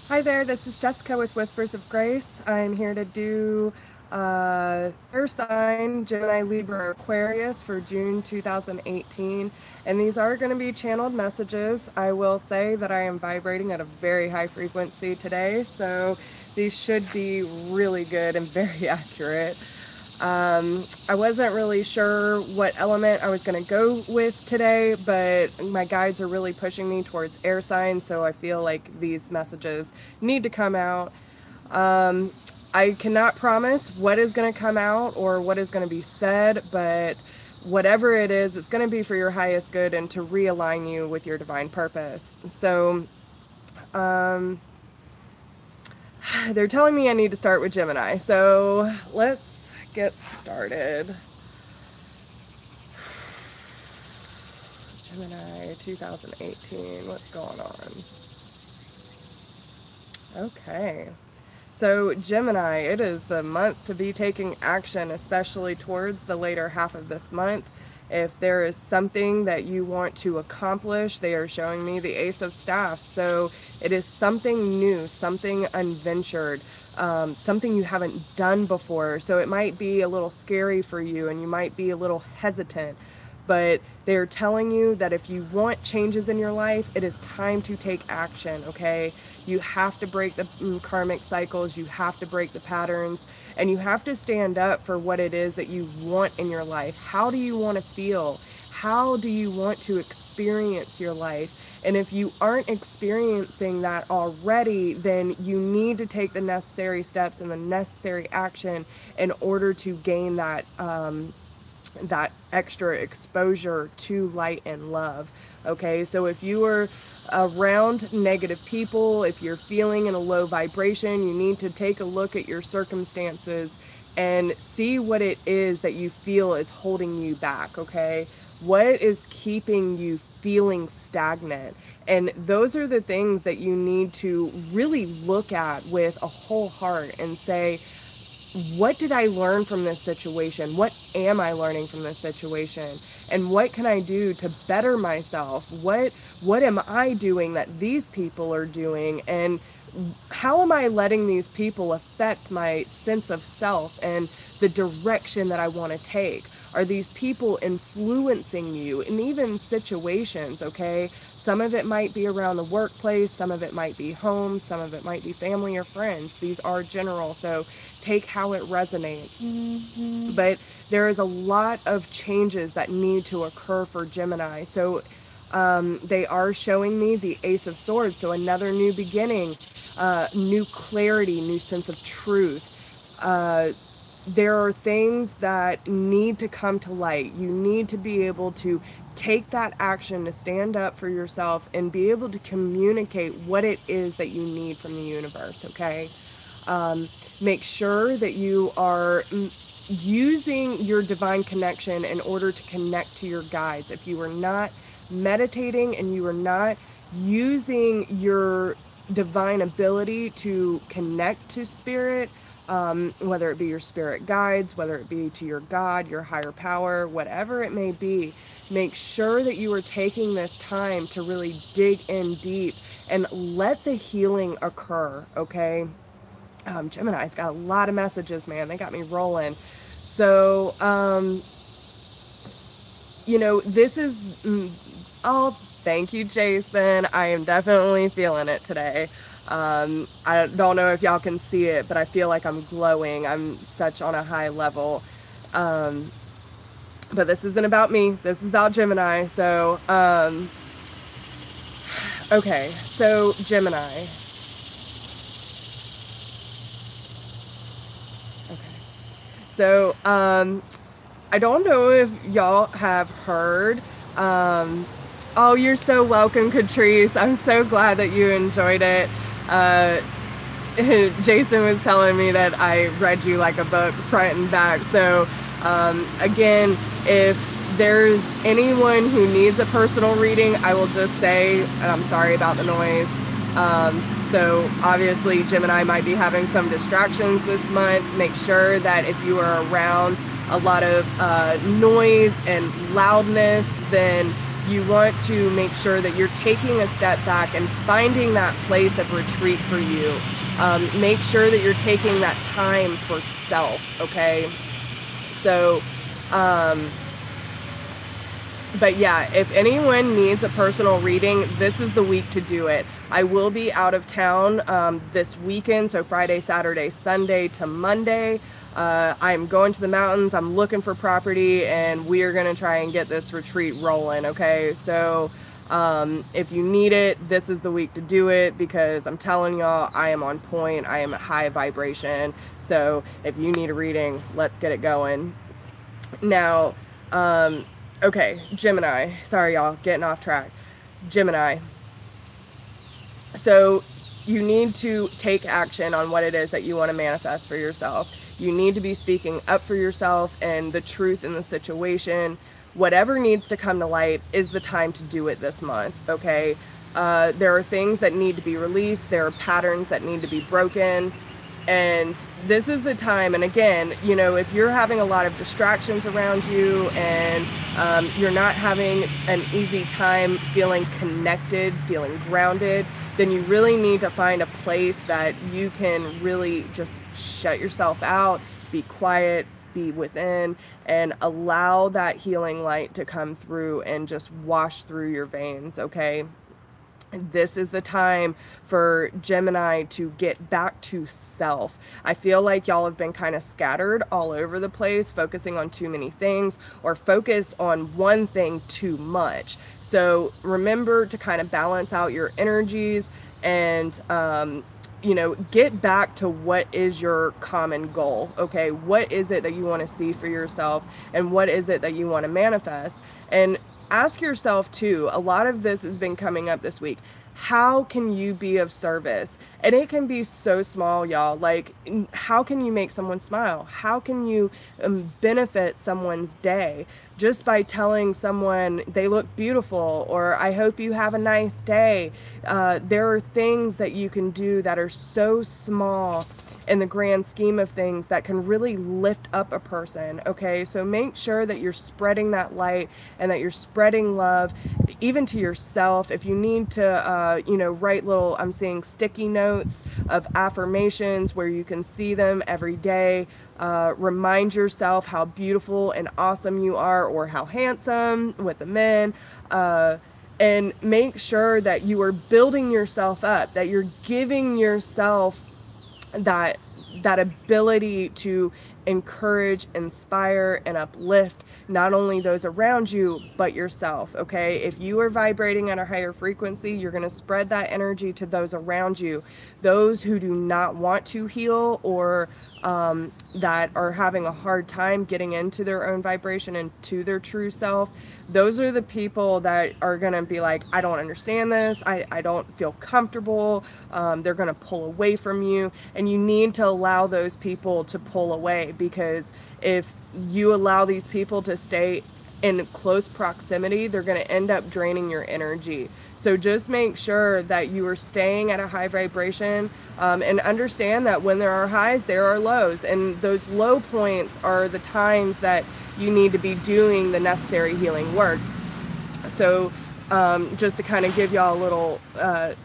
Hi there, this is Jessica with Whispers of Grace. I'm here to do air sign, Gemini, Libra, Aquarius for June 2018. And these are going to be channeled messages. I will say that I am vibrating at a very high frequency today, so these should be really good and very accurate. I wasn't really sure what element I was going to go with today, but my guides are really pushing me towards air signs, so I feel like these messages need to come out. I cannot promise what is going to come out or what is going to be said, but whatever it is, it's going to be for your highest good and to realign you with your divine purpose. So, they're telling me I need to start with Gemini, so let's get started. Gemini 2018, what's going on? Okay. So Gemini, it is the month to be taking action, especially towards the later half of this month. If there is something that you want to accomplish, they are showing me the Ace of Staffs. So it is something new, something unventured, something you haven't done before. So it might be a little scary for you and you might be a little hesitant. But they're telling you that if you want changes in your life, it is time to take action, okay? You have to break the karmic cycles, you have to break the patterns, and you have to stand up for what it is that you want in your life. How do you want to feel? How do you want to experience your life? And if you aren't experiencing that already, then you need to take the necessary steps and the necessary action in order to gain that extra exposure to light and love. Okay, so if you are around negative people, if you're feeling in a low vibration, you need to take a look at your circumstances and see what it is that you feel is holding you back. Okay, what is keeping you feeling stagnant? And those are the things that you need to really look at with a whole heart and say, what did I learn from this situation? What am I learning from this situation? And what can I do to better myself? What am I doing that these people are doing? And how am I letting these people affect my sense of self and the direction that I want to take? Are these people influencing you in even situations, okay? Some of it might be around the workplace, some of it might be home, some of it might be family or friends. These are general, so take how it resonates. But there is a lot of changes that need to occur for Gemini. So they are showing me the Ace of Swords, so another new beginning, new clarity, new sense of truth. There are things that need to come to light. You need to be able to take that action to stand up for yourself and be able to communicate what it is that you need from the universe, okay? Make sure that you are using your divine connection in order to connect to your guides. If you are not meditating and you are not using your divine ability to connect to spirit, whether it be your spirit guides, whether it be to your God, your higher power, whatever it may be, make sure that you are taking this time to really dig in deep and let the healing occur, okay? Gemini's got a lot of messages, man. They got me rolling. So, this is, oh, thank you, Jason. I am definitely feeling it today. I don't know if y'all can see it, but I feel like I'm glowing. I'm such on a high level. But this isn't about me. This is about Gemini. So, okay. So, Gemini. Okay. So, I don't know if y'all have heard. Oh, you're so welcome, Catrice. I'm so glad that you enjoyed it. Jason was telling me that I read you like a book front and back. So, again, if there's anyone who needs a personal reading, I will just say, I'm sorry about the noise. So obviously Gemini might be having some distractions this month. Make sure that if you are around a lot of noise and loudness, then You want to make sure that you're taking a step back and finding that place of retreat for you. Make sure that you're taking that time for self, okay? So, but yeah, if anyone needs a personal reading, this is the week to do it. I will be out of town this weekend, so Friday, Saturday, Sunday to Monday. I'm going to the mountains, I'm looking for property, and we are going to try and get this retreat rolling, okay? So if you need it, this is the week to do it, because I'm telling y'all, I am on point, I am at high vibration. So if you need a reading, let's get it going. Now, okay, Gemini. Sorry, y'all, getting off track. Gemini. So you need to take action on what it is that you want to manifest for yourself. You need to be speaking up for yourself and the truth in the situation. Whatever needs to come to light is the time to do it this month, okay? There are things that need to be released. There are patterns that need to be broken. And this is the time, and again, you know, if you're having a lot of distractions around you and you're not having an easy time feeling connected, feeling grounded, then you really need to find a place that you can really just shut yourself out, be quiet, be within, and allow that healing light to come through and just wash through your veins, okay? This is the time for Gemini to get back to self. I feel like y'all have been kind of scattered all over the place, focusing on too many things or focus on one thing too much. So remember to kind of balance out your energies and, you know, get back to what is your common goal, okay? What is it that you want to see for yourself, and what is it that you want to manifest? And ask yourself too, a lot of this has been coming up this week. How can you be of service? And it can be so small, y'all. Like, how can you make someone smile? How can you benefit someone's day just by telling someone they look beautiful, or I hope you have a nice day? There are things that you can do that are so small in the grand scheme of things that can really lift up a person, okay? So make sure that you're spreading that light and that you're spreading love, even to yourself. If you need to, you know, write little, I'm seeing sticky notes of affirmations where you can see them every day. Remind yourself how beautiful and awesome you are, or how handsome with the men. And make sure that you are building yourself up, that you're giving yourself that ability to encourage, inspire, and uplift not only those around you, but yourself, okay? If you are vibrating at a higher frequency, you're going to spread that energy to those around you. Those who do not want to heal, or that are having a hard time getting into their own vibration and to their true self, those are the people that are going to be like, I don't understand this. I don't feel comfortable. They're going to pull away from you. And you need to allow those people to pull away, because if you allow these people to stay in close proximity, they're going to end up draining your energy. So just make sure that you are staying at a high vibration, and understand that when there are highs, there are lows. And those low points are the times that you need to be doing the necessary healing work. So just to kind of give y'all a little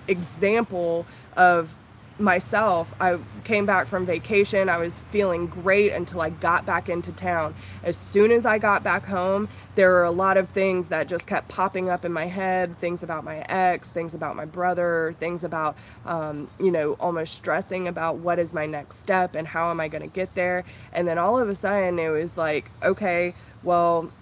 example of myself, I came back from vacation. I was feeling great until I got back into town. As soon as I got back home, there were a lot of things that just kept popping up in my head, things about my ex, things about my brother, things about, you know, almost stressing about what is my next step and how am I going to get there. And then all of a sudden it was like, okay, well,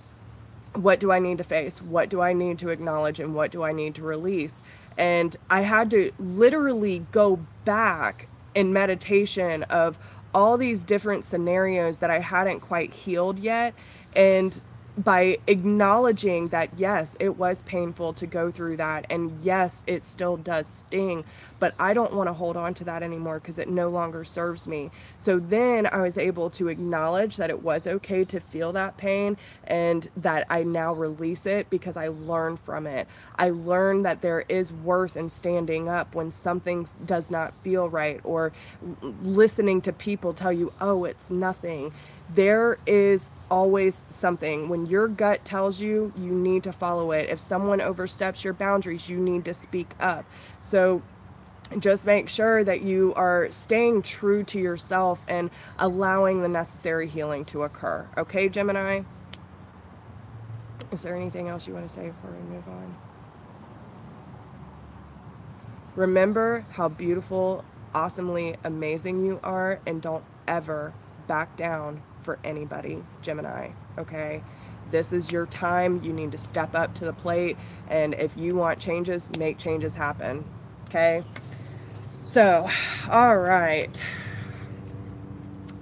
what do I need to face? What do I need to acknowledge? And what do I need to release? And I had to literally go back in meditation of all these different scenarios that I hadn't quite healed yet. And by acknowledging that, yes, it was painful to go through that, and yes, it still does sting, but I don't want to hold on to that anymore because it no longer serves me. So then I was able to acknowledge that it was okay to feel that pain, and that I now release it because I learned from it. I learned that there is worth in standing up when something does not feel right, or listening to people tell you, oh, it's nothing. There is always something. When your gut tells you, you need to follow it. If someone oversteps your boundaries, you need to speak up. So just make sure that you are staying true to yourself and allowing the necessary healing to occur. Okay, Gemini? Is there anything else you want to say before we move on? Remember how beautiful, awesomely amazing you are, and don't ever back down for anybody, Gemini, okay? This is your time. You need to step up to the plate, and if you want changes, make changes happen, okay? So, all right.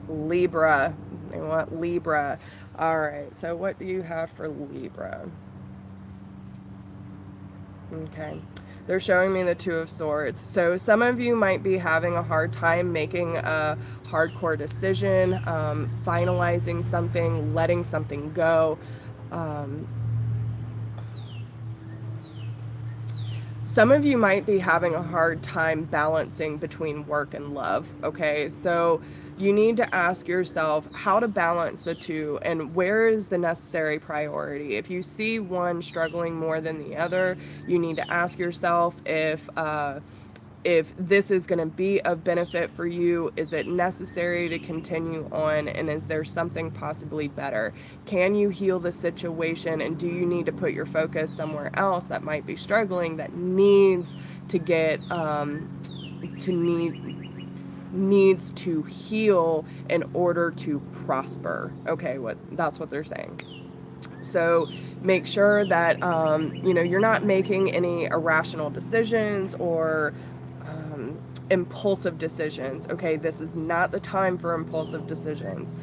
Libra. They want Libra. All right, so what do you have for Libra? Okay. They're showing me the Two of Swords. So some of you might be having a hard time making a hardcore decision, finalizing something, letting something go. Some of you might be having a hard time balancing between work and love, okay? So you need to ask yourself how to balance the two and where is the necessary priority. If you see one struggling more than the other, you need to ask yourself if this is going to be of benefit for you. Is it necessary to continue on, and is there something possibly better? Can you heal the situation, and do you need to put your focus somewhere else that might be struggling, that needs to get needs to heal in order to prosper? Okay, that's what they're saying. So make sure that you're not making any irrational decisions or impulsive decisions. Okay, this is not the time for impulsive decisions.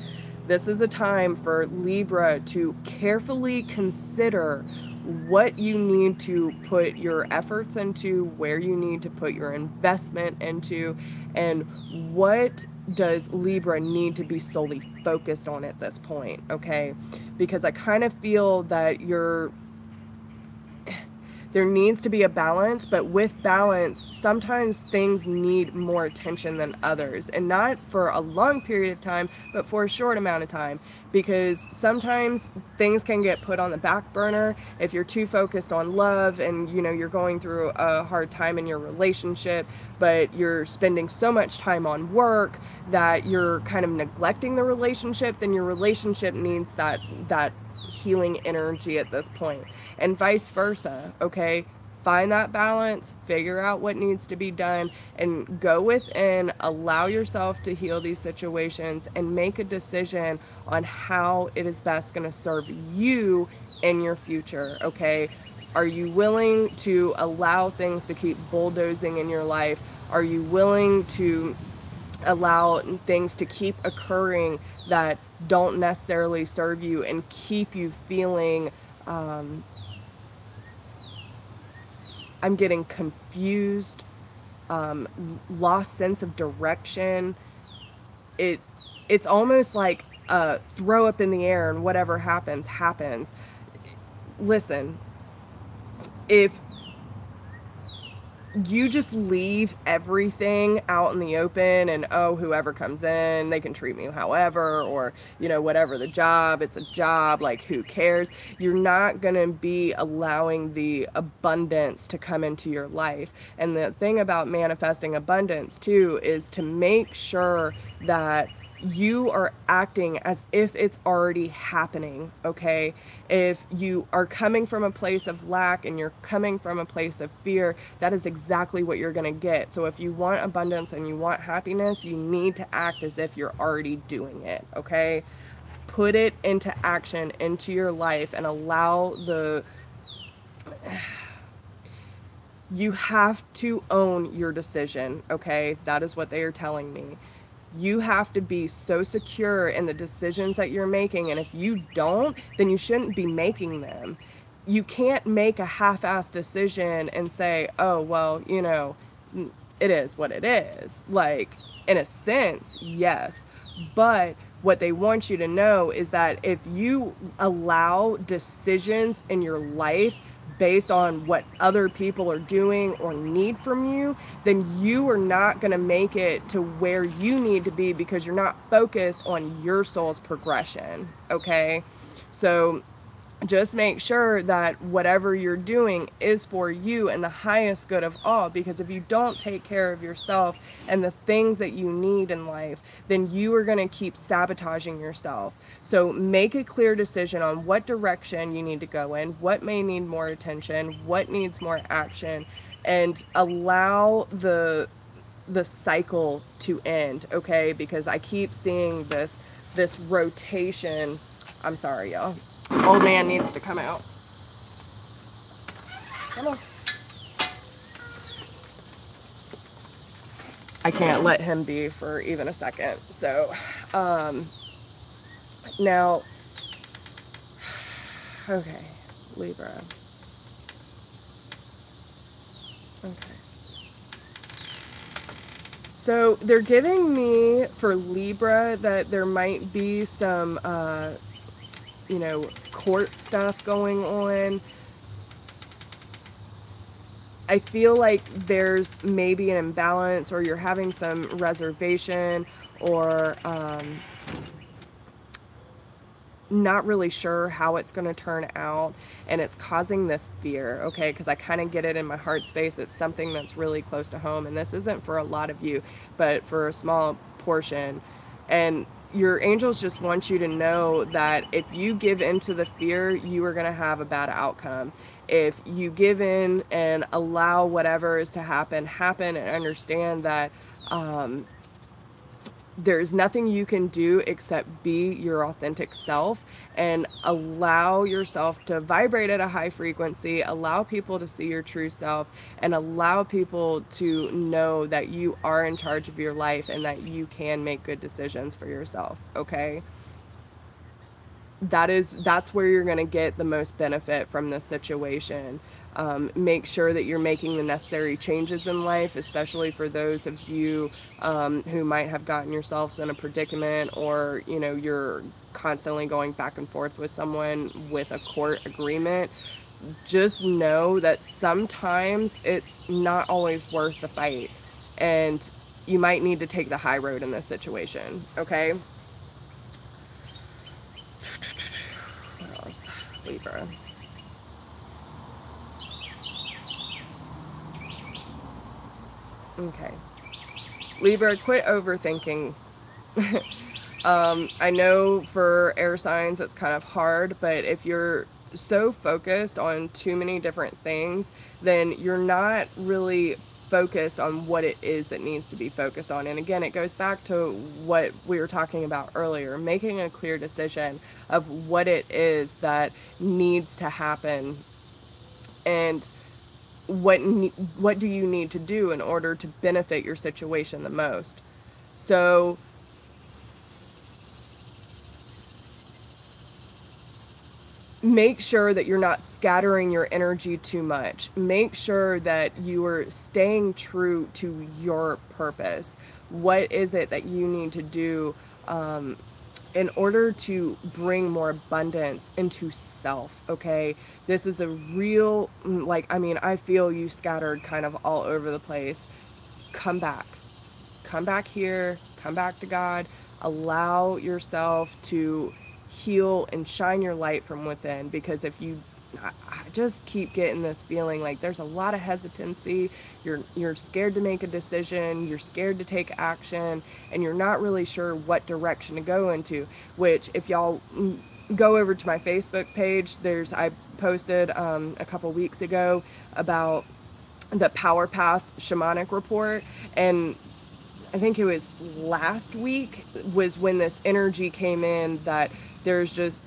This is a time for Libra to carefully consider what you need to put your efforts into, where you need to put your investment into, and what does Libra need to be solely focused on at this point, okay? Because I kind of feel that there needs to be a balance, but with balance, sometimes things need more attention than others, and not for a long period of time, but for a short amount of time, because sometimes things can get put on the back burner if you're too focused on love and you're going through a hard time in your relationship, but you're spending so much time on work that you're kind of neglecting the relationship. Then your relationship needs that healing energy at this point, and vice versa, okay? Find that balance, figure out what needs to be done, and go within, allow yourself to heal these situations, and make a decision on how it is best going to serve you in your future, okay? Are you willing to allow things to keep bulldozing in your life? Are you willing to allow things to keep occurring that don't necessarily serve you and keep you feeling I'm getting confused, lost sense of direction? It's almost like throw up in the air and whatever happens. Listen, if you just leave everything out in the open and whoever comes in, they can treat me however, or whatever the job, it's a job, like who cares? You're not going to be allowing the abundance to come into your life. And the thing about manifesting abundance too is to make sure that you are acting as if it's already happening, okay? If you are coming from a place of lack and you're coming from a place of fear, that is exactly what you're going to get. So if you want abundance and you want happiness, you need to act as if you're already doing it, okay? Put it into action, into your life, and allow you have to own your decision, okay? That is what they are telling me. You have to be so secure in the decisions that you're making, and if you don't, then you shouldn't be making them. You can't make a half-assed decision and say, oh, well, it is what it is. Like, in a sense, yes. But what they want you to know is that if you allow decisions in your life based on what other people are doing or need from you, then you are not going to make it to where you need to be, because you're not focused on your soul's progression. Okay? So just make sure that whatever you're doing is for you and the highest good of all, because if you don't take care of yourself and the things that you need in life, then you are going to keep sabotaging yourself. So make a clear decision on what direction you need to go in, what may need more attention, what needs more action, and allow the cycle to end. Okay? Because I keep seeing this rotation. I'm sorry, y'all. Old man needs to come out. Come on. I can't let him be for even a second. So, now, okay, Libra. Okay. So they're giving me for Libra that there might be some, court stuff going on. I feel like there's maybe an imbalance, or you're having some reservation, or not really sure how it's going to turn out, and it's causing this fear. Okay? Because I kind of get it in my heart space. It's something that's really close to home, and this isn't for a lot of you, but for a small portion. And your angels just want you to know that if you give into the fear, you are going to have a bad outcome. If you give in and allow whatever is to happen, and understand that there's nothing you can do except be your authentic self, and allow yourself to vibrate at a high frequency, allow people to see your true self, and allow people to know that you are in charge of your life and that you can make good decisions for yourself. Okay? That's where you're going to get the most benefit from this situation. Make sure that you're making the necessary changes in life, especially for those of you who might have gotten yourselves in a predicament, or you're constantly going back and forth with someone with a court agreement. Just know that sometimes it's not always worth the fight, and you might need to take the high road in this situation. Okay? What else? Libra. Okay. Libra, quit overthinking. I know for air signs it's kind of hard, but if you're so focused on too many different things, then you're not really focused on what it is that needs to be focused on. And again, it goes back to what we were talking about earlier, making a clear decision of what it is that needs to happen, and what do you need to do in order to benefit your situation the most. So make sure that you're not scattering your energy too much. Make sure that you are staying true to your purpose. What is it that you need to do in order to bring more abundance into self? Okay? This is a real, I feel you scattered kind of all over the place. Come back. Come back here. Come back to God. Allow yourself to heal and shine your light from within, because if you I just keep getting this feeling like there's a lot of hesitancy. You're scared to make a decision, you're scared to take action, and you're not really sure what direction to go into. Which, if y'all go over to my Facebook page, I posted a couple weeks ago about the Power Path Shamanic Report, and I think it was last week was when this energy came in that there's just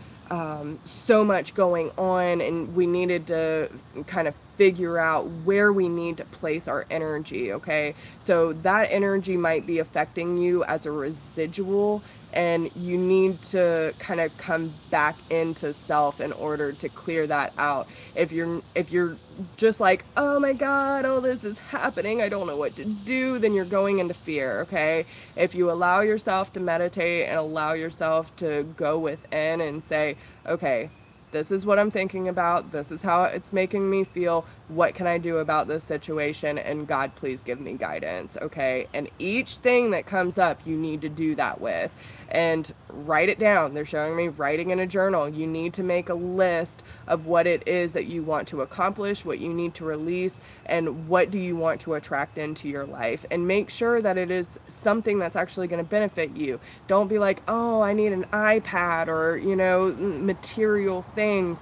so much going on, and we needed to kind of figure out where we need to place our energy. Okay, so that energy might be affecting you as a residual, and you need to kind of come back into self in order to clear that out. If you're just like, oh my God, all this is happening, I don't know what to do, then you're going into fear. Okay, if you allow yourself to meditate and allow yourself to go within and say, okay, this is what I'm thinking about, this is how it's making me feel, what can I do about this situation, and God, please give me guidance, okay? And each thing that comes up, you need to do that with, and write it down. They're showing me writing in a journal. You need to make a list of what it is that you want to accomplish, what you need to release, and what do you want to attract into your life, and make sure that it is something that's actually going to benefit you. Don't be like, oh, I need an iPad, or, you know, material things.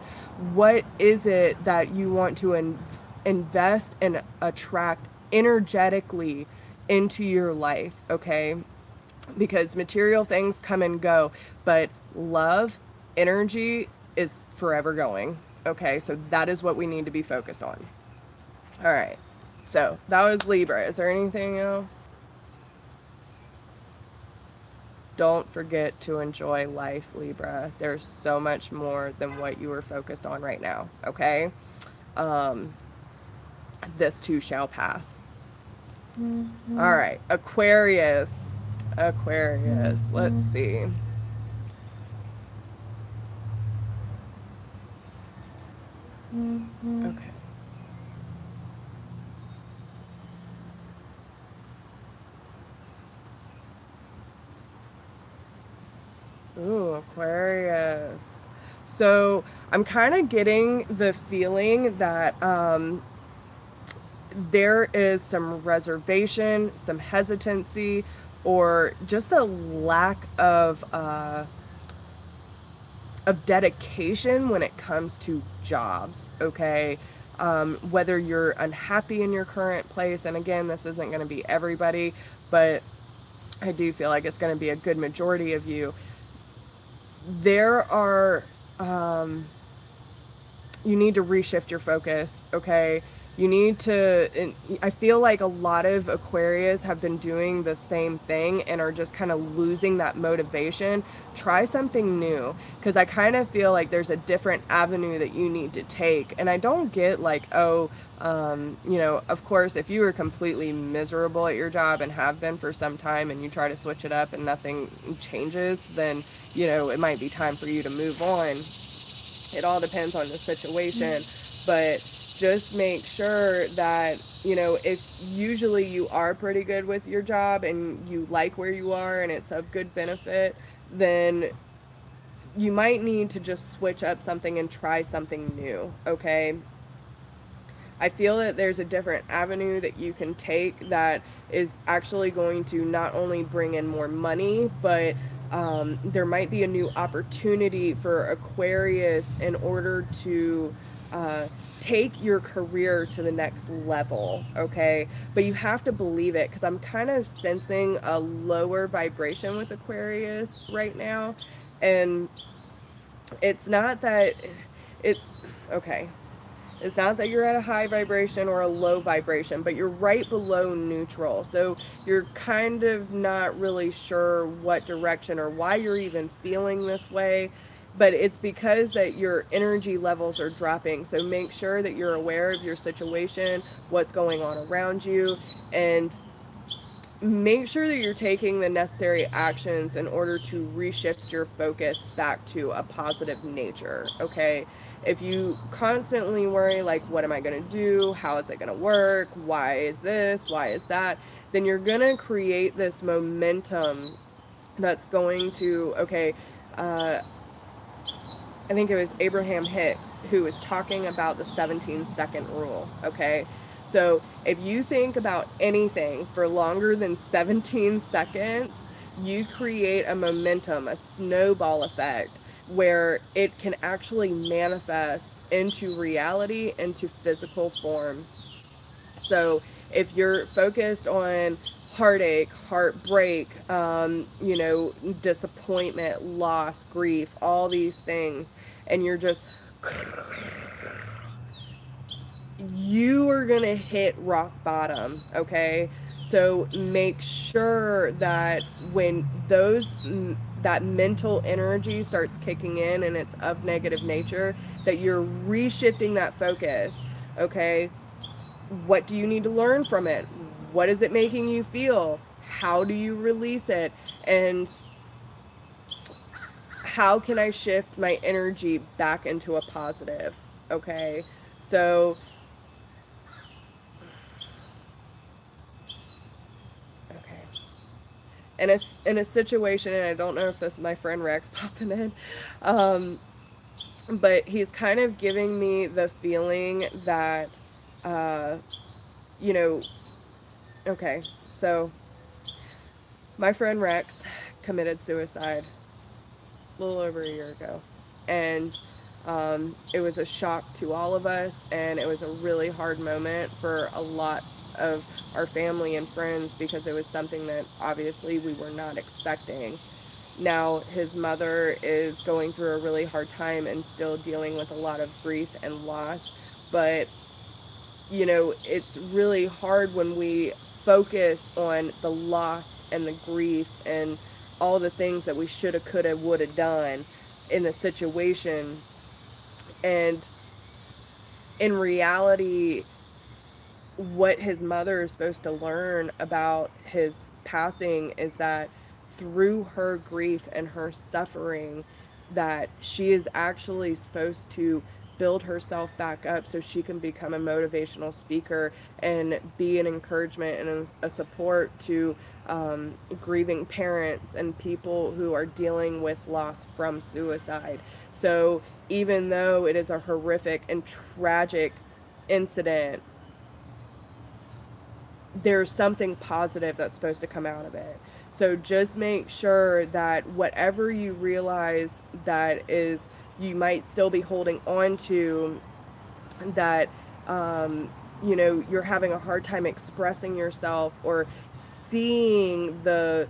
What is it that you want to invest and attract energetically into your life, okay? Because material things come and go, but love, energy is forever going, okay? So that is what we need to be focused on. All right, so that was Libra. Is there anything else? Don't forget to enjoy life, Libra. There's so much more than what you are focused on right now, okay? This too shall pass. Mm-hmm. All right, Aquarius. Aquarius, let's see. Okay. Ooh, Aquarius. So I'm kind of getting the feeling that there is some reservation, some hesitancy, or just a lack of dedication when it comes to jobs, okay? Whether you're unhappy in your current place, and again, this isn't going to be everybody, but I do feel like it's going to be a good majority of you. There are, you need to reshift your focus, okay? You need to, I feel like a lot of Aquarius have been doing the same thing and are just kind of losing that motivation. Try something new, because I kind of feel like there's a different avenue that you need to take. And I don't get like, oh, you know, of course, if you were completely miserable at your job and have been for some time, and you try to switch it up and nothing changes, then, you know, it might be time for you to move on. It all depends on the situation, but just make sure that, you know, if usually you are pretty good with your job and you like where you are and it's of good benefit, then you might need to just switch up something and try something new, okay? I feel that there's a different avenue that you can take that is actually going to not only bring in more money, but there might be a new opportunity for Aquarius in order to take your career to the next level, okay? But you have to believe it, because I'm kind of sensing a lower vibration with Aquarius right now. And it's not that it's, okay. It's not that you're at a high vibration or a low vibration, but you're right below neutral. So you're kind of not really sure what direction or why you're even feeling this way, but it's because that your energy levels are dropping. So make sure that you're aware of your situation, what's going on around you, and make sure that you're taking the necessary actions in order to reshift your focus back to a positive nature, okay? If you constantly worry, like, what am I going to do? How is it going to work? Why is this? Why is that? Then you're going to create this momentum that's going to, okay, I think it was Abraham Hicks who was talking about the 17-second rule, okay? So if you think about anything for longer than 17 seconds, you create a momentum, a snowball effect, where it can actually manifest into reality, into physical form. So if you're focused on heartache, heartbreak, you know, disappointment, loss, grief, all these things, and you're just, you are going to hit rock bottom, okay? So make sure that when that mental energy starts kicking in and it's of negative nature, that you're reshifting that focus, okay? What do you need to learn from it? What is it making you feel? How do you release it? And how can I shift my energy back into a positive? Okay. So, okay. In a situation, and I don't know if this is my friend Rex popping in, um, but he's kind of giving me the feeling that, uh, you know, okay, so my friend Rex committed suicide a little over a year ago. And it was a shock to all of us, and it was a really hard moment for a lot of our family and friends because it was something that obviously we were not expecting. Now, his mother is going through a really hard time and still dealing with a lot of grief and loss, but it's really hard when we focus on the loss and the grief and all the things that we shoulda, coulda, woulda done in the situation. And in reality, what his mother is supposed to learn about his passing is that through her grief and her suffering, that she is actually supposed to build herself back up so she can become a motivational speaker and be an encouragement and a support to grieving parents and people who are dealing with loss from suicide. So even though it is a horrific and tragic incident, there's something positive that's supposed to come out of it. So just make sure that whatever you realize that is you might still be holding on to, that you're having a hard time expressing yourself or seeing the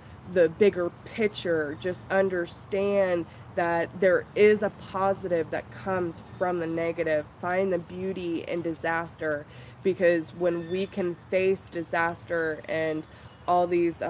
bigger picture. Just understand that there is a positive that comes from the negative. Find the beauty in disaster, because when we can face disaster and all these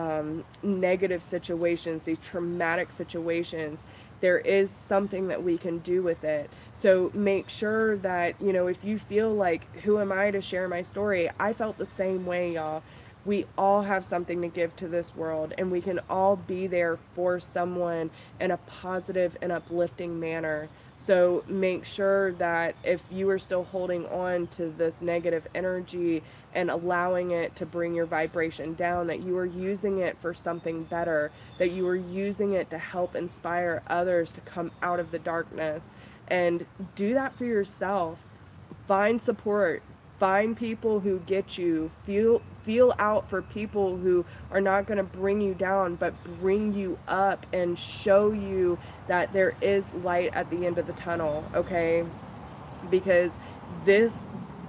negative situations, these traumatic situations, there is something that we can do with it. So make sure that, if you feel like, who am I to share my story? I felt the same way, y'all. We all have something to give to this world, and we can all be there for someone in a positive and uplifting manner. So make sure that if you are still holding on to this negative energy and allowing it to bring your vibration down, that you are using it for something better, that you are using it to help inspire others to come out of the darkness. And do that for yourself. Find support. Find people who get you. Feel out for people who are not going to bring you down, but bring you up and show you that there is light at the end of the tunnel, okay? Because this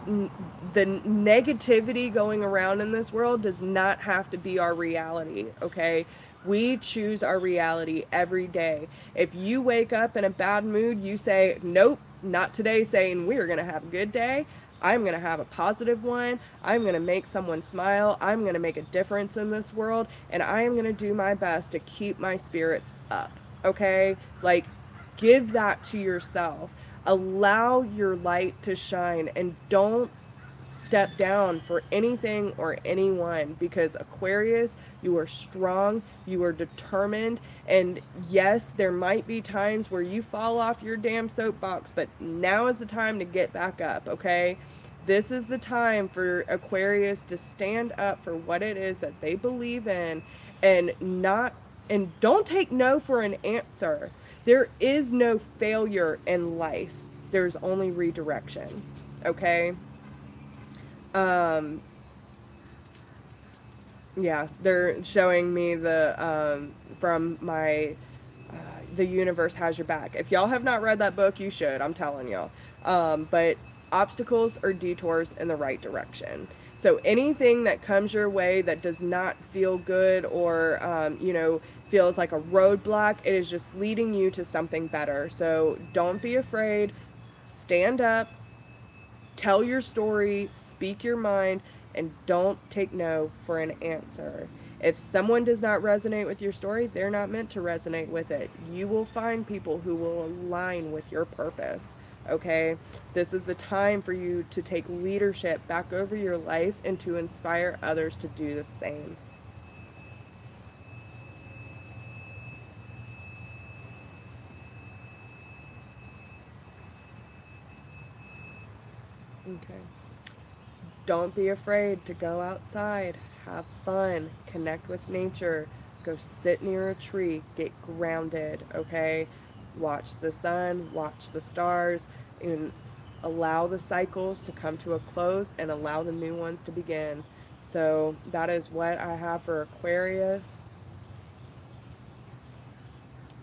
the negativity going around in this world does not have to be our reality, okay? We choose our reality every day. If you wake up in a bad mood, you say, nope, not today, saying we're going to have a good day. I'm going to have a positive one. I'm going to make someone smile. I'm going to make a difference in this world. And I am going to do my best to keep my spirits up, okay? Like, give that to yourself. Allow your light to shine, and don't step down for anything or anyone, because Aquarius, you are strong, you are determined, and yes, there might be times where you fall off your damn soapbox, but now is the time to get back up, okay? This is the time for Aquarius to stand up for what it is that they believe in, and don't take no for an answer. There is no failure in life. There's only redirection, okay? Um, yeah, they're showing me from my The Universe Has Your Back. If y'all have not read that book, you should. I'm telling y'all. But obstacles are detours in the right direction. So anything that comes your way that does not feel good, or feels like a roadblock, it is just leading you to something better. So don't be afraid. Stand up. Tell your story, speak your mind, and don't take no for an answer. If someone does not resonate with your story, they're not meant to resonate with it. You will find people who will align with your purpose, okay? This is the time for you to take leadership back over your life and to inspire others to do the same. Okay. Don't be afraid to go outside, have fun, connect with nature, go sit near a tree, get grounded, okay? Watch the sun, watch the stars, and allow the cycles to come to a close and allow the new ones to begin. So that is what I have for Aquarius.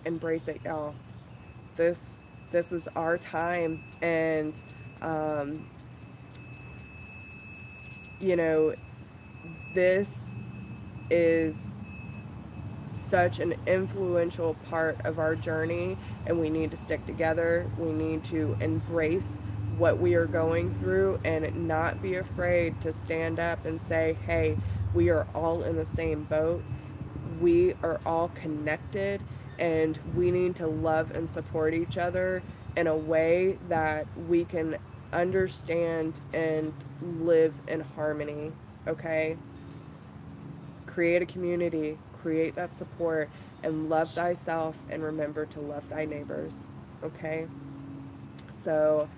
Embrace it, y'all. This this is our time, and um, you know, this is such an influential part of our journey, and we need to stick together. We need to embrace what we are going through and not be afraid to stand up and say, hey, we are all in the same boat. We are all connected, and we need to love and support each other in a way that we can understand and live in harmony. Okay? Create a community, create that support, and love thyself, and remember to love thy neighbors. Okay? So,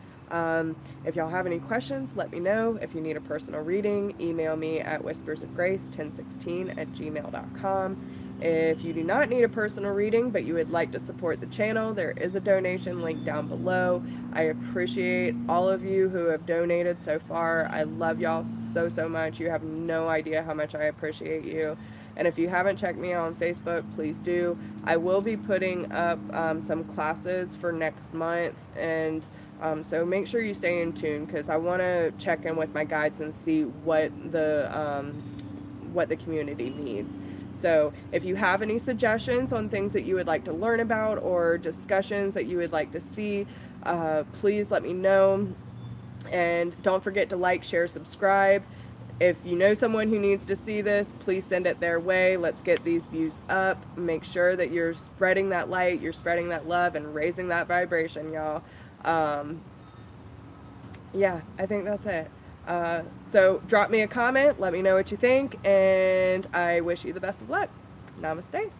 if y'all have any questions, let me know. If you need a personal reading, email me at whispersofgrace1016@gmail.com. If you do not need a personal reading, but you would like to support the channel, there is a donation link down below. I appreciate all of you who have donated so far. I love y'all so, so much. You have no idea how much I appreciate you. And if you haven't checked me out on Facebook, please do. I will be putting up some classes for next month, and so make sure you stay in tune, because I want to check in with my guides and see what the community needs. So if you have any suggestions on things that you would like to learn about or discussions that you would like to see, please let me know. And don't forget to like, share, subscribe. If you know someone who needs to see this, please send it their way. Let's get these views up. Make sure that you're spreading that light, you're spreading that love, and raising that vibration, y'all. Yeah, I think that's it. So drop me a comment, let me know what you think, and I wish you the best of luck. Namaste.